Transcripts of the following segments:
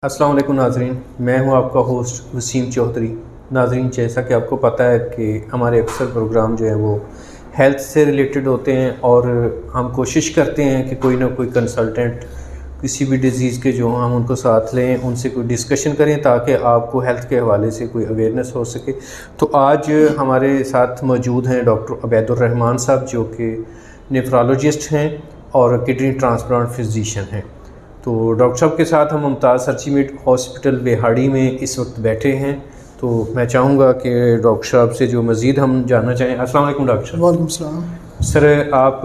अस्सलाम वालेकुम नाज़रीन, मैं हूं आपका होस्ट वसीम चौधरी। नाज़रीन, जैसा कि आपको पता है कि हमारे अक्सर प्रोग्राम जो हैं वो हेल्थ से रिलेटेड होते हैं और हम कोशिश करते हैं कि कोई ना कोई कंसल्टेंट किसी भी डिज़ीज़ के जो हम उनको साथ लें, उनसे कोई डिस्कशन करें ताकि आपको हेल्थ के हवाले से कोई अवेयरनेस हो सके। तो आज हमारे साथ मौजूद हैं डॉक्टर अबैदुर्रहमान साहब, जो कि नेफ्रोलॉजिस्ट हैं और किडनी ट्रांसप्लांट फिजिशियन हैं। तो डॉक्टर साहब के साथ हम मुमताज़ सर्चिमेट हॉस्पिटल बेहाड़ी में इस वक्त बैठे हैं। तो मैं चाहूँगा कि डॉक्टर साहब से जो मज़ीद हम जानना चाहें। अस्सलाम वालेकुम डॉक्टर साहब। वालेकुम सलाम। सर, आप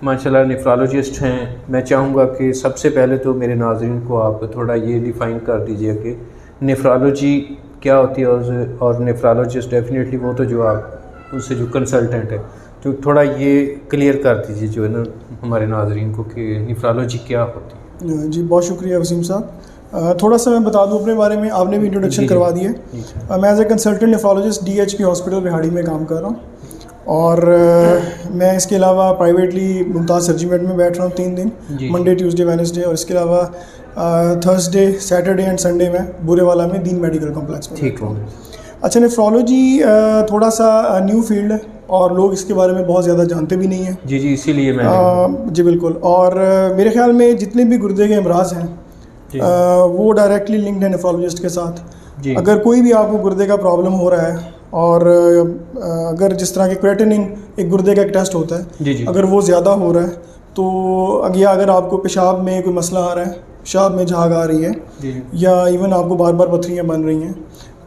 माशाल्लाह नेफ्रोलॉजिस्ट हैं। मैं चाहूँगा कि सबसे पहले तो मेरे नाज़रीन को आप थोड़ा ये डिफ़ाइन कर दीजिए कि नेफ्रोलॉजी क्या होती है और नेफ्रोलॉजिस्ट डेफिनेटली वो तो जो आप उससे जो कंसल्टेंट है, तो थोड़ा ये क्लियर कर दीजिए जो है ना हमारे नाज़रीन को कि नेफ्रोलॉजी क्या होती है। जी, बहुत शुक्रिया वसीम साहब। थोड़ा सा मैं बता दूं अपने बारे में, आपने भी इंट्रोडक्शन करवा दी है। मैं as a consultant nephrologist DHP hospital बिहाड़ी में काम कर रहा हूँ और मैं इसके अलावा प्राइवेटली मुमताज़ सर्जिमेट में बैठ रहा हूँ 3 दिन, मंडे ट्यूसडे वेडनेसडे, और इसके अलावा थर्सडे सैटरडे एंड संडे में बुरेवाला में दीन मेडिकल कॉम्प्लेक्स में। ठीक है। अच्छा, नेफ्रोलॉजी थोड़ा सा न्यू फील्ड है और लोग इसके बारे में बहुत ज़्यादा जानते भी नहीं हैं। जी, इसीलिए मैं जी बिल्कुल। और मेरे ख्याल में जितने भी गुर्दे के अमराज हैं वो डायरेक्टली लिंक्ड है नेफ्रोलॉजिस्ट के साथ। अगर कोई भी आपको गुर्दे का प्रॉब्लम हो रहा है और अगर जिस तरह के क्रेटिनिन एक गुर्दे का एक टेस्ट होता है, अगर वो ज़्यादा हो रहा है तो या अगर आपको पेशाब में कोई मसला आ रहा है, पेशाब में झाग आ रही है या इवन आपको बार बार पथरियाँ बन रही हैं,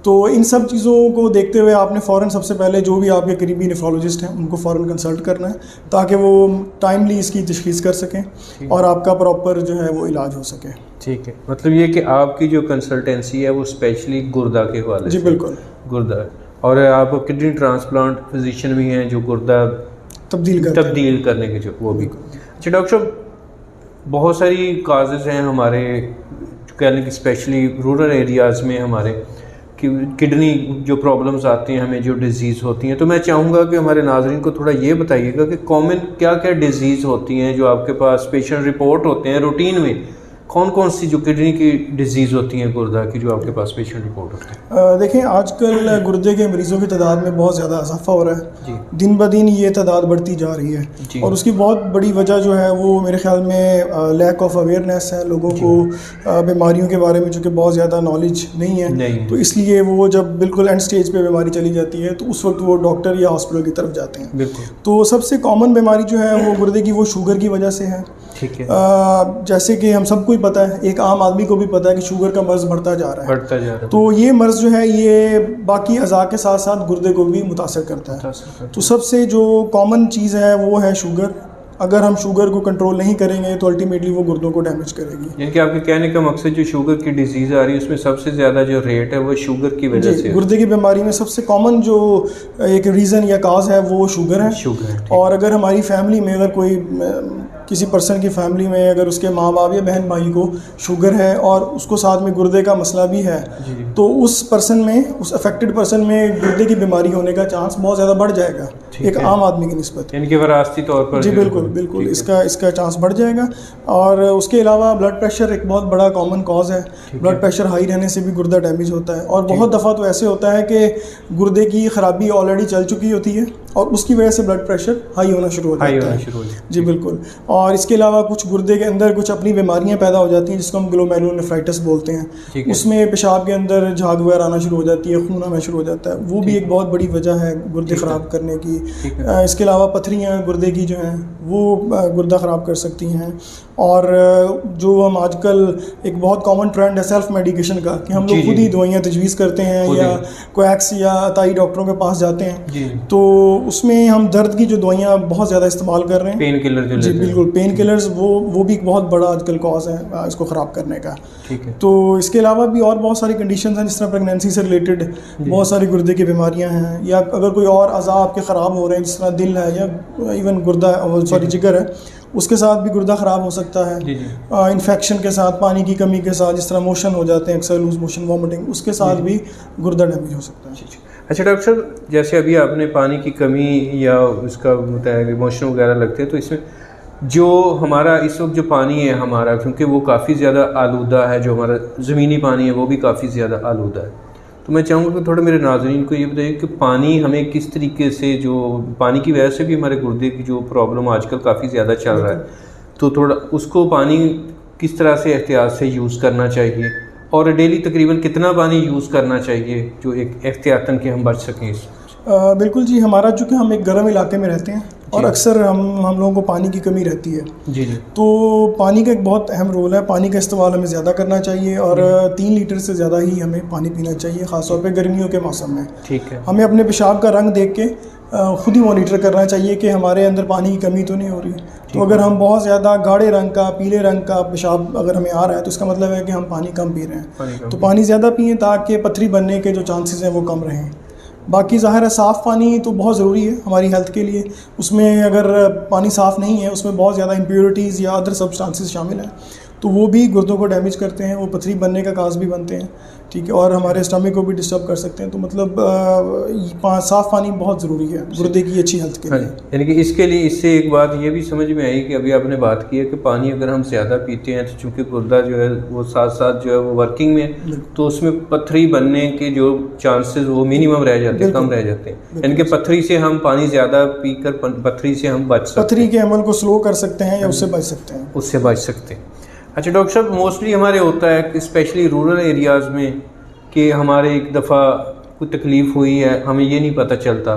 तो इन सब चीज़ों को देखते हुए आपने फ़ौरन सबसे पहले जो भी आपके करीबी नेफ्रोलॉजिस्ट हैं उनको फ़ौरन कंसल्ट करना है ताकि वो टाइमली इसकी तशख़ीस कर सकें और आपका प्रॉपर जो है वो इलाज हो सके। ठीक है, मतलब ये कि आपकी जो कंसल्टेंसी है वो स्पेशली गुर्दा के हवाले से। जी बिल्कुल, गुर्दा। और आप किडनी ट्रांसप्लांट फिजिशियन भी हैं जो गुर्दा तब्दील करने के जो वो भी। अच्छा डॉक्टर साहब, बहुत सारी काजेज़ हैं हमारे कहने की, स्पेशली रूरल एरियाज़ में हमारे किडनी जो प्रॉब्लम्स आती हैं, हमें जो डिज़ीज़ होती हैं, तो मैं चाहूँगा कि हमारे नाज़रीन को थोड़ा ये बताइएगा कि कॉमन क्या क्या डिज़ीज़ होती हैं जो आपके पास पेशेंट रिपोर्ट होते हैं रूटीन में। कौन कौन सी जो किडनी की डिज़ीज़ होती हैं गुर्दा की जो आपके पास पेशेंट रिपोर्ट होते हैं? देखें, आजकल गुर्दे के मरीज़ों की तादाद में बहुत ज़्यादा इजाफा हो रहा है। दिन ब दिन ये तादाद बढ़ती जा रही है और उसकी बहुत बड़ी वजह जो है वो मेरे ख्याल में लैक ऑफ अवेयरनेस है। लोगों को बीमारियों के बारे में चूँकि बहुत ज़्यादा नॉलेज नहीं है, तो इसलिए वो जब बिल्कुल एंड स्टेज पे बीमारी चली जाती है तो उस वक्त वो डॉक्टर या हॉस्पिटल की तरफ जाते हैं। तो सबसे कॉमन बीमारी जो है वो गुर्दे की वो शुगर की वजह से है। ठीक है। जैसे कि हम सबको ही पता है, एक आम आदमी को भी पता है कि शुगर का मर्ज़ बढ़ता जा रहा है। तो ये मर्ज़ जो है ये बाकी अज़ा के साथ साथ गुर्दे को भी मुतासर करता है। तो सबसे जो कॉमन चीज़ है वो है शुगर। अगर हम शुगर को कंट्रोल नहीं करेंगे तो अल्टीमेटली वो गुर्दों को डैमेज करेगी। यानी कि आपके कहने का मकसद जो शुगर की डिजीज़ आ रही है उसमें सबसे ज़्यादा जो रेट है वो शुगर की वजह से। गुर्दे की बीमारी में सबसे कॉमन जो एक रीज़न या काज है वो शुगर है। और अगर हमारी फैमिली में अगर कोई किसी पर्सन की फैमिली में अगर उसके माँ बाप या बहन भाई को शुगर है और उसको साथ में गुर्दे का मसला भी है, तो उस पर्सन में, उस अफेक्टेड पर्सन में गुर्दे की बीमारी होने का चांस बहुत ज़्यादा बढ़ जाएगा एक आम आदमी की निस्बत। यानी कि विरासती तौर पर। जी बिल्कुल इसका चांस बढ़ जाएगा। और उसके अलावा ब्लड प्रेशर एक बहुत बड़ा कॉमन कॉज है। ब्लड प्रेशर हाई रहने से भी गुर्दा डैमेज होता है और बहुत दफ़ा तो ऐसे होता है कि गुर्दे की ख़राबी ऑलरेडी चल चुकी होती है और उसकी वजह से ब्लड प्रेशर हाई होना शुरू हो जाता है। जी बिल्कुल। और इसके अलावा कुछ गुर्दे के अंदर कुछ अपनी बीमारियां पैदा हो जाती हैं जिसको हम ग्लोमेरुलोनेफ्राइटिस बोलते हैं। उसमें पेशाब के अंदर झाग वगैरह आना शुरू हो जाती है, खून आना शुरू हो जाता है। वो भी एक बहुत बड़ी वजह है गुर्दे ख़राब करने की। इसके अलावा पथरियाँ गुर्दे की जो हैं वो गुर्दा ख़राब कर सकती हैं। और जो हम आजकल एक बहुत कॉमन ट्रेंड है सेल्फ मेडिकेशन का, कि हम लोग खुद ही दवाइयाँ तजवीज़ करते हैं या कोएक्स या अताई डॉक्टरों के पास जाते हैं, तो उसमें हम दर्द की जो दवाइयाँ बहुत ज़्यादा इस्तेमाल कर रहे हैं, पेन किलर। जी बिल्कुल, पेन किलर्स वो भी एक बहुत बड़ा आजकल कॉज है इसको ख़राब करने का। ठीक है। तो इसके अलावा भी और बहुत सारी कंडीशंस हैं, जिस तरह प्रेगनेंसी से रिलेटेड बहुत सारी गुर्दे की बीमारियां हैं, या अगर कोई और अज़ा आपके ख़राब हो रहे हैं जिस तरह दिल है या इवन गुर्दा जिगर है, उसके साथ भी गुर्दा ख़राब हो सकता है। इन्फेक्शन के साथ, पानी की कमी के साथ, जिस तरह मोशन हो जाते हैं अक्सर, लूज मोशन, वॉमिटिंग, उसके साथ भी गुर्दा डैमेज हो सकता है। अच्छा डॉक्टर साहब, जैसे अभी आपने पानी की कमी या उसका होता है मोशन वगैरह लगते हैं, तो इसमें जो हमारा इस वक्त जो पानी है हमारा, क्योंकि वो काफ़ी ज़्यादा आलूदा है, जो हमारा ज़मीनी पानी है वो भी काफ़ी ज़्यादा आलूदा है। तो मैं चाहूँगा कि थोड़ा मेरे नाज़रीन को ये बताइए कि पानी हमें किस तरीके से, जो पानी की वजह से भी हमारे गुर्दे की जो प्रॉब्लम आजकल काफ़ी ज़्यादा चल रहा है, तो थोड़ा उसको पानी किस तरह से एहतियात से यूज़ करना चाहिए और डेली तकरीबन कितना पानी यूज़ करना चाहिए जो एक एहतियातन के हम बच सकें इस। बिल्कुल जी, हमारा चूँकि हम एक गर्म इलाके में रहते हैं और अक्सर हम लोगों को पानी की कमी रहती है। जी जी। तो पानी का एक बहुत अहम रोल है, पानी का इस्तेमाल हमें ज़्यादा करना चाहिए और 3 लीटर से ज़्यादा ही हमें पानी पीना चाहिए, ख़ासतौर पे गर्मियों के मौसम में। ठीक है। हमें अपने पेशाब का रंग देख के ख़ुद ही मॉनिटर करना चाहिए कि हमारे अंदर पानी की कमी तो नहीं हो रही। तो अगर हम बहुत ज़्यादा गाढ़े रंग का, पीले रंग का पेशाब अगर हमें आ रहा है तो इसका मतलब है कि हम पानी कम पी रहे हैं। तो पानी ज़्यादा पिएँ ताकि पथरी बनने के जो चांसेस हैं वो कम रहें। बाकी ज़ाहिर है साफ़ पानी तो बहुत ज़रूरी है हमारी हेल्थ के लिए। उसमें अगर पानी साफ़ नहीं है, उसमें बहुत ज़्यादा इम्प्योरिटीज़ या अदर सब्सटेंसेस शामिल हैं तो वो भी गुर्दों को डैमेज करते हैं, वो पथरी बनने का काज भी बनते हैं। ठीक है, और हमारे स्टमक को भी डिस्टर्ब कर सकते हैं। तो मतलब साफ़ पानी बहुत ज़रूरी है गुर्दे की अच्छी हेल्थ के लिए। यानी कि इसके लिए इससे एक बात ये भी समझ में आई कि अभी आपने बात की है कि पानी अगर हम ज़्यादा पीते हैं तो चूँकि गुर्दा जो है वो साथ साथ जो है वो वर्किंग में, तो उसमें पथरी बनने के जो चांसेस वो मिनिमम रह जाते हैं, कम रह जाते हैं। यानी कि पथरी से हम पानी ज़्यादा पीकर पथरी से हम बच सकते हैं, पथरी के अमल को स्लो कर सकते हैं या उससे बच सकते हैं, उससे बच सकते हैं। अच्छा डॉक्टर साहब, मोस्टली हमारे होता है कि स्पेशली रूरल एरियाज़ में कि हमारे एक दफ़ा कोई तकलीफ़ हुई है, हमें ये नहीं पता चलता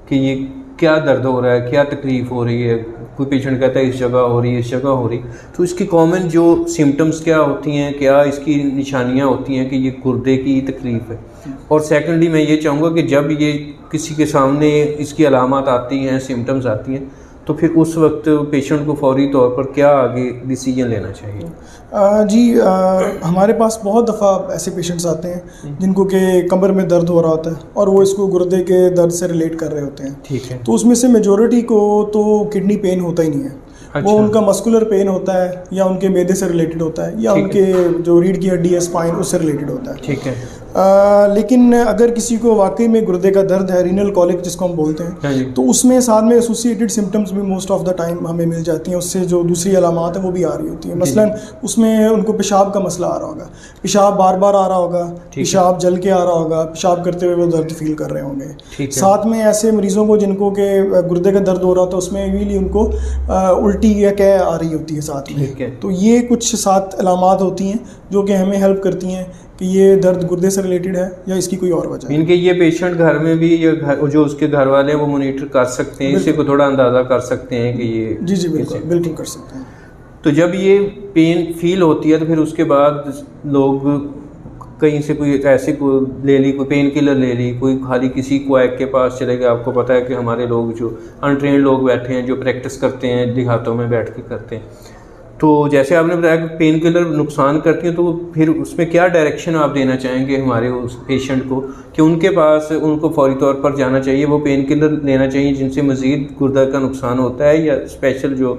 कि ये क्या दर्द हो रहा है, क्या तकलीफ़ हो रही है। कोई पेशेंट कहता है इस जगह हो रही है, इस जगह हो रही, तो इसकी कॉमन जो सिम्टम्स क्या होती हैं, क्या इसकी निशानियां होती हैं कि ये गुर्दे की तकलीफ़ है। और सेकेंडली मैं ये चाहूँगा कि जब ये किसी के सामने इसकी अलामत आती हैं, सिम्टम्स आती हैं, तो फिर उस वक्त पेशेंट को फौरी तौर पर क्या आगे डिसीजन लेना चाहिए? हमारे पास बहुत दफ़ा ऐसे पेशेंट्स आते हैं जिनको के कमर में दर्द हो रहा होता है और वो इसको गुर्दे के दर्द से रिलेट कर रहे होते हैं। ठीक है। तो उसमें से मेजॉरिटी को तो किडनी पेन होता ही नहीं है। अच्छा। वो उनका मस्कुलर पेन होता है या उनके मैदे से रिलेटेड होता है या उनके जो रीढ़ की हड्डी है स्पाइन उससे रिलेटेड होता है। ठीक है। लेकिन अगर किसी को वाकई में गुर्दे का दर्द है, रीनल कॉलिक जिसको हम बोलते हैं, तो उसमें साथ में एसोसिएटेड सिम्टम्स भी मोस्ट ऑफ द टाइम हमें मिल जाती हैं। उससे जो दूसरी अलामात है वो भी आ रही होती है। मसलन उसमें उनको पेशाब का मसला आ रहा होगा, पेशाब बार बार आ रहा होगा, पेशाब जल के आ रहा होगा, पेशाब करते हुए वो दर्द फील कर रहे होंगे। साथ में ऐसे मरीज़ों को जिनको के गुर्दे का दर्द हो रहा होता है उसमें भी उनको उल्टी या कै आ रही होती है साथ में। तो ये कुछ सात अलामात होती हैं जो कि हमें हेल्प करती हैं कि ये दर्द गुर्दे से रिलेटेड है या इसकी कोई और वजह है। इनके ये पेशेंट घर में भी या जो उसके घर वाले हैं वो मॉनिटर कर सकते हैं, इससे को थोड़ा अंदाज़ा कर सकते हैं कि ये। जी बिल्कुल कर सकते हैं। तो जब ये पेन फील होती है तो फिर उसके बाद लोग कहीं से कोई ऐसे को ले ली, कोई पेन किलर ले ली, कोई खाली किसी क्वैक के पास चले गए। आपको पता है कि हमारे लोग जो अनट्रेंड लोग बैठे हैं, जो प्रैक्टिस करते हैं देहातों में बैठ के करते हैं, तो जैसे आपने बताया कि पेन किलर नुकसान करती हैं, तो फिर उसमें क्या डायरेक्शन आप देना चाहेंगे हमारे उस पेशेंट को कि उनके पास उनको फौरी तौर पर जाना चाहिए, वो पेन किलर लेना चाहिए जिनसे मज़ीद गुर्दा का नुकसान होता है, या स्पेशल जो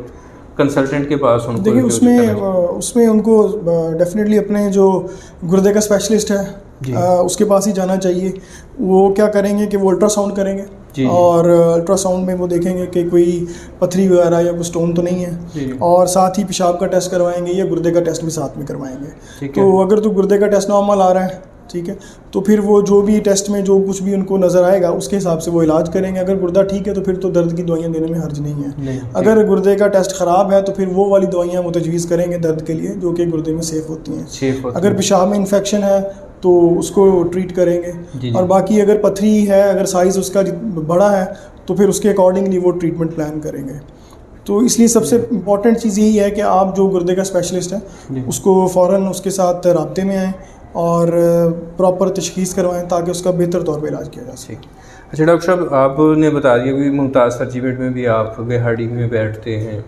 कंसल्टेंट के पास उनको? देखिए उसमें उनको डेफिनेटली अपने जो गुर्दे का स्पेशलिस्ट है उसके पास ही जाना चाहिए। वो क्या करेंगे कि वो अल्ट्रासाउंड करेंगे और अल्ट्रासाउंड में वो देखेंगे कि कोई पथरी वगैरह या कोई स्टोन तो नहीं है, और साथ ही पेशाब का टेस्ट करवाएंगे या गुर्दे का टेस्ट भी साथ में करवाएंगे। तो अगर तो गुर्दे का टेस्ट नॉर्मल आ रहा है, ठीक है, तो फिर वो जो भी टेस्ट में जो कुछ भी उनको नज़र आएगा उसके हिसाब से वो इलाज करेंगे। अगर गुर्दा ठीक है तो फिर तो दर्द की दवाइयाँ देने में हर्ज नहीं है। अगर गुर्दे का टेस्ट ख़राब है तो फिर वो वाली दवाइयाँ मुतजवीज़ करेंगे दर्द के लिए जो कि गुर्दे में सेफ़ होती हैं। अगर पेशाब में इन्फेक्शन है तो उसको ट्रीट करेंगे, और बाकी अगर पथरी है, अगर साइज़ उसका बड़ा है तो फिर उसके अकॉर्डिंगली वो ट्रीटमेंट प्लान करेंगे। तो इसलिए सबसे इम्पॉर्टेंट चीज़ यही है कि आप जो गुर्दे का स्पेशलिस्ट है उसको फ़ौरन उसके साथ रब्ते में आएँ और प्रॉपर तशख़ीस करवाएं ताकि उसका बेहतर तौर पे इलाज किया जा सके। अच्छा डॉक्टर साहब, आपने बता दिया कि मुमताज़ सर्जिमेंट में भी आप बेहाड़ी में बैठते हैं,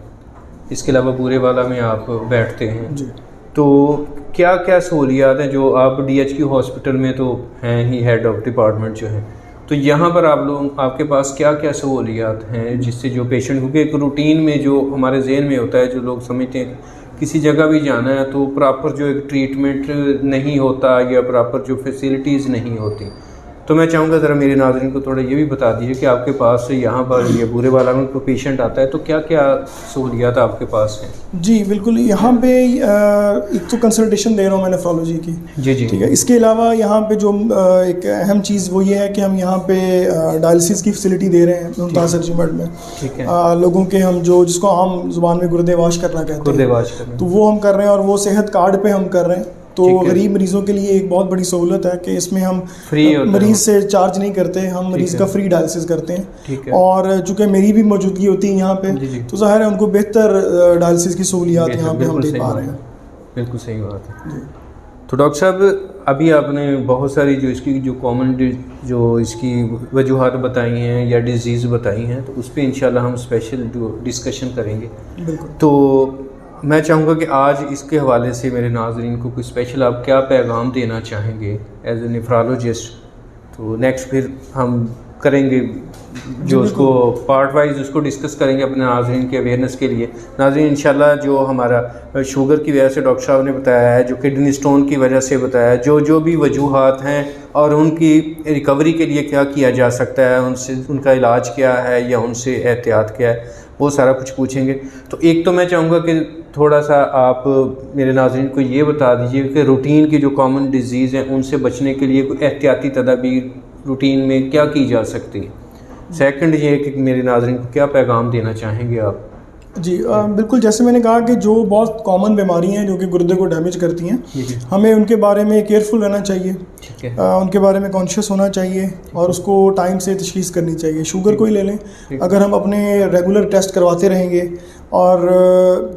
इसके अलावा बूरे वाला में आप बैठते हैं जी। तो क्या क्या सहूलियात हैं जो आप DHQ हॉस्पिटल में तो हैं ही हेड ऑफ डिपार्टमेंट जो है, तो यहाँ पर आप लोग आपके पास क्या क्या सहूलियात हैं जिससे जो पेशेंट, क्योंकि एक रूटीन में जो हमारे जहन में होता है, जो लोग समझते हैं किसी जगह भी जाना है तो प्रॉपर जो एक ट्रीटमेंट नहीं होता या प्रॉपर जो फैसिलिटीज़ नहीं होती, तो मैं चाहूँगा ज़रा मेरे नाज़रीन को थोड़ा ये भी बता दीजिए कि आपके पास यहाँ पर ये बूरे वाला में कोई पेशेंट आता है तो क्या क्या सहूलियात आपके पास हैं? जी बिल्कुल, यहाँ पे एक तो कंसल्टेशन दे रहा हूँ मैं नेफ्रोलॉजी की। जी जी, ठीक है। इसके अलावा यहाँ पे जो एक अहम चीज़ वो ये है कि हम यहाँ पे डायलिसिस की फैसिलिटी दे रहे हैं मुमताज़ सर्जिमट में। ठीक है। लोगों के हम जिसको आम जुबान में गुर्दे वाश करना कहते हैं, गुर्दे वाश करना, तो वो हम कर रहे हैं और वो सेहत कार्ड पे हम कर रहे हैं। तो गरीब मरीज़ों के लिए एक बहुत बड़ी सहूलत है कि इसमें हम मरीज़ से चार्ज नहीं करते, हम मरीज़ का फ्री डायलिसिस करते हैं। और चूँकि मेरी भी मौजूदगी होती है यहाँ पे, तो ज़ाहिर है उनको बेहतर डायलिसिस की सहूलियात यहाँ पे हम दे पा रहे हैं। बिल्कुल सही बात है। तो डॉक्टर साहब, अभी आपने बहुत सारी जो इसकी जो कॉमन जो इसकी वजूहात बताई हैं या डिजीज़ बताई हैं, तो उस पर इंशाल्लाह हम स्पेशल जो डिस्कशन करेंगे। बिल्कुल। तो मैं चाहूँगा कि आज इसके हवाले से मेरे नाज़रीन को कोई स्पेशल आप क्या पैगाम देना चाहेंगे एज ए नेफ्रोलॉजिस्ट? तो नेक्स्ट फिर हम करेंगे जो उसको पार्ट वाइज उसको डिस्कस करेंगे अपने नाज़रीन के अवेयरनेस के लिए। नाज़रीन, इंशाल्लाह जो हमारा शुगर की वजह से डॉक्टर साहब ने बताया है, जो किडनी स्टोन की वजह से बताया है, जो भी वजूहात हैं और उनकी रिकवरी के लिए क्या किया जा सकता है, उनसे उनका इलाज क्या है या उनसे एहतियात क्या है, वो सारा कुछ पूछेंगे। तो एक तो मैं चाहूँगा कि थोड़ा सा आप मेरे नाज़रीन को ये बता दीजिए कि रूटीन की जो कॉमन डिजीज़ हैं उनसे बचने के लिए कोई एहतियाती तदाबीर रूटीन में क्या की जा सकती है। सेकंड ये है कि मेरे नाज़रीन को क्या पैगाम देना चाहेंगे आप? जी बिल्कुल, जैसे मैंने कहा कि जो बहुत कॉमन बीमारी हैं जो कि गुर्दे को डैमेज करती हैं, हमें उनके बारे में केयरफुल रहना चाहिए। ठीक है। उनके बारे में कॉन्शियस होना चाहिए और उसको टाइम से तशख़ीस करनी चाहिए। शुगर को ही ले लें, अगर हम अपने रेगुलर टेस्ट करवाते रहेंगे और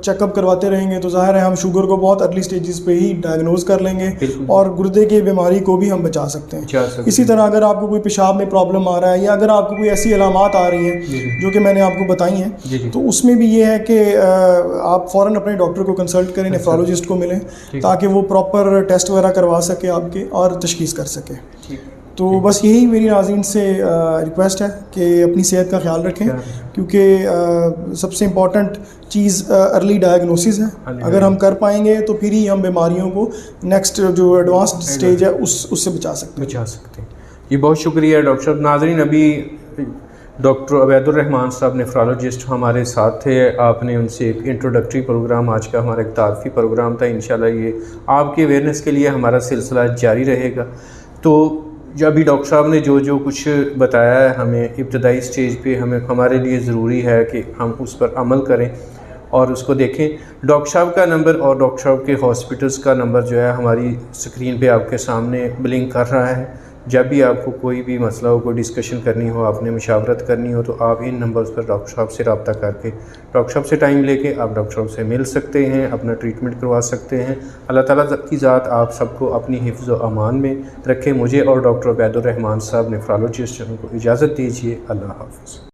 चेकअप करवाते रहेंगे तो ज़ाहिर है हम शुगर को बहुत अर्ली स्टेजेस पे ही डायग्नोज कर लेंगे और गुर्दे की बीमारी को भी हम बचा सकते हैं। इसी तरह अगर आपको कोई पेशाब में प्रॉब्लम आ रहा है या अगर आपको कोई ऐसी अलामात आ रही हैं जो कि मैंने आपको बताई हैं, तो उसमें भी ये है कि आप फ़ौरन अपने डॉक्टर को कंसल्ट करें, नेफ्रोलॉजिस्ट को मिलें, ताकि वो प्रॉपर टेस्ट वगैरह करवा सके आपके और तशख़ीस कर सके। तो बस यही मेरी नाज़रीन से रिक्वेस्ट है कि अपनी सेहत का ख्याल रखें, क्योंकि सबसे इम्पॉर्टेंट चीज़ अर्ली डायग्नोसिस है। अगर हम कर पाएंगे तो फिर ही हम बीमारियों को नेक्स्ट जो एडवांस्ड स्टेज है उससे बचा सकते हैं। ये बहुत शुक्रिया डॉक्टर साहब। नाज़रीन, अभी डॉक्टर अबैदुर रहमान साहब नेफ्रोलॉजिस्ट हमारे साथ थे। आपने उनसे एक इंट्रोडक्टरी प्रोग्राम, आज का हमारा एक तारफ़ी प्रोग्राम था। इंशाल्लाह ये आपकी अवेयरनेस के लिए हमारा सिलसिला जारी रहेगा। तो जो अभी डॉक्टर साहब ने जो कुछ बताया है हमें इब्तदाई स्टेज पे, हमारे लिए ज़रूरी है कि हम उस पर अमल करें और उसको देखें। डॉक्टर साहब का नंबर और डॉक्टर साहब के हॉस्पिटल्स का नंबर जो है हमारी स्क्रीन पे आपके सामने ब्लिंक कर रहा है। जब भी आपको कोई भी मसला हो, कोई डिस्कशन करनी हो, आपने मशावरत करनी हो, तो आप इन नंबर्स पर डॉक्टर साहब से रब्ता करके डॉक्टर साहब से टाइम लेके आप डॉक्टर साहब से मिल सकते हैं, अपना ट्रीटमेंट करवा सकते हैं। अल्लाह ताला की ज़ात आप सबको अपनी हिफ्ज़ व अमान में रखे। मुझे और डॉक्टर अबैदुर रहमान साहब नेफ्रोलॉजिस्ट को इजाज़त दीजिए। अल्लाह हाफ़िज़।